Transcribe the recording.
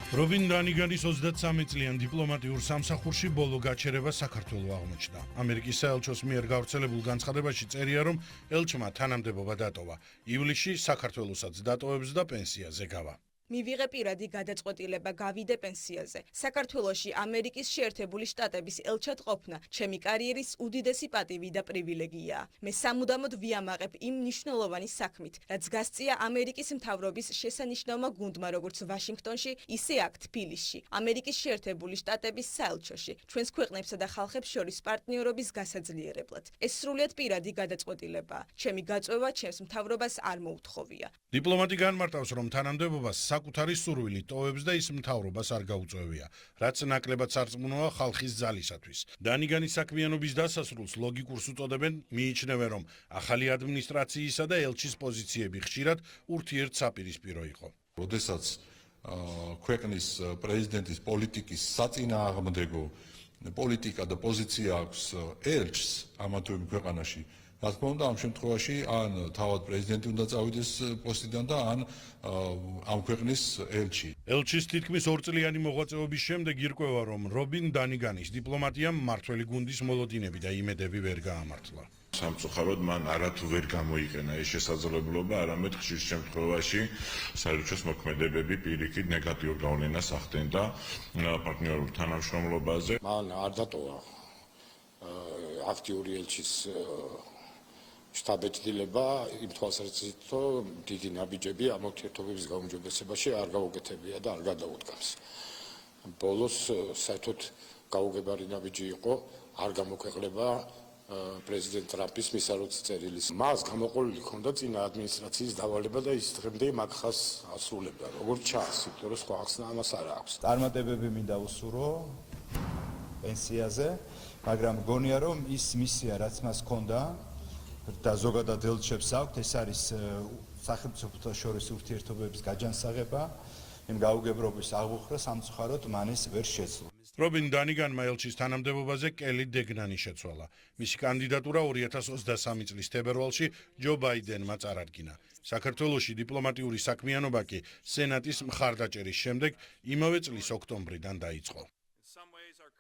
რობინ დანიგანის 33 წლიან დიპლომატიურ სამსახურში ბოლო გაჩერება საქართველოს აღმოჩნდა. ამერიკის საელჩოს მიერ გავრცელებულ განცხადებაში წერია, რომ ელჩმა თანამდებობა დატოვა. ივლისში საქართველოსაც დატოვებს და პენსიაზე გავა. მივიღე პირადი გადაწყვეტილება გავიდე პენსიაზე. საქართველოში ამერიკის შეერთებული შტატების ელჩად ყოფნა ჩემი კარიერის უდიდესი პატივი და პრივილეგიაა. მე სამუდამოდ ვიამაყებ იმ მნიშვნელოვანი საქმით, რაც გასწია ამერიკის მთავრობის შესანიშნავმა გუნდმა, როგორც ვაშინგტონში, ისე აქ თბილისში, ამერიკის შეერთებული შტატების საელჩოში, ჩვენს ქვეყნებსა და ხალხებს შორის პარტნიორობის გასაძლიერებლად. ეს სრულიად პირადი გადაწყვეტილებაა. ჩემი გაწვევა ჩემს მთავრობას არ მოუთხოვია. დიპლომატი განმარტავს, რომ თანამდებობას საკუთარი სურვილით ტოვებს და ის მთავრობას არ გაუწევია, რაც ნაკლებად სარწმუნოა ხალხის ძალისათვის. დანიგანის საქმიანობის დასასრულს ლოგიკურს უწოდებენ, მიიჩნევენ, რომ ახალი ადმინისტრაციისა და ელჩის პოზიციები ხშირად ურთიერთსაპირისპირო იყო. როდესაც ქვეყნის პრეზიდენტის პოლიტიკის საწინააღმდეგო პოლიტიკა და პოზიცია აქვს ელჩს ამა თუ იმ ქვეყანაში, რა თქმა უნდა, ამ შემთხვევაში ან თავად პრეზიდენტი უნდა წავიდეს პოსტიდან და ან ამ ქვეყნის ელჩი. ელჩის თითქმის 2 წლიანი მოღვაწეობის შემდეგ ირკვევა, რომ რობინ დანიგანის დიპლომატიამ მმართველი გუნდის მოლოდინები და იმედები ვერ გაამართლა. სამწუხაროდ მან არათუ ვერ გამოიყენა ეს შესაძლებლობა, არამედ ხშირ შემთხვევაში საელჩოს მოქმედებები პირიქით ნეგატიურ გავლენას ახდენდა პარტნიორულ თანამშრომლობაზე. მან არ დატოვა აქტიური ელჩის შტაბ-ეჭდილება იმ თვალსაზრისით, რომ დიდი ნაბიჯები ამ ურთიერთობების გაუმჯობესებაში არ გაუკეთებია და არ გადაუდგამს. ბოლოს საერთოდ გაუგებარი ნაბიჯი იყო, არ გამოქვეყნება პრეზიდენტ ტრამპის მისაროც წერილის. მას გამოყოლილი ჰქონდა წინა ადმინისტრაციის დავალება და ის დღემდე მაგ ხაზს ასრულებდა, როგორც ჩანს, იმიტომ რომ სხვა ახსნა ამას არ აქვს. წარმატებები მინდა უსურვო პენსიაზე, მაგრამ მგონია, რომ ის მისია, რაც მას ჰქონდა და ზოგადად ელჩებს აქვთ, ეს არის სახელმწიფოთა შორის ურთიერთობების გაჯანსაღება, იმ გაუგებრობის აღუხრა, სამწუხაროდ მან ეს ვერ შეძლო. რობინ დანიგანმა ელჩის თანამდებობაზე კელი დეგნანი შეცვალა. მისი კანდიდატურა 2023 წლის თებერვალში ჯო ბაიდენმა წარადგინა. საქართველოში დიპლომატიური საქმიანობა კი სენატის მხარდაჭერის შემდეგ იმავე წლის ოქტომბრიდან დაიწყო.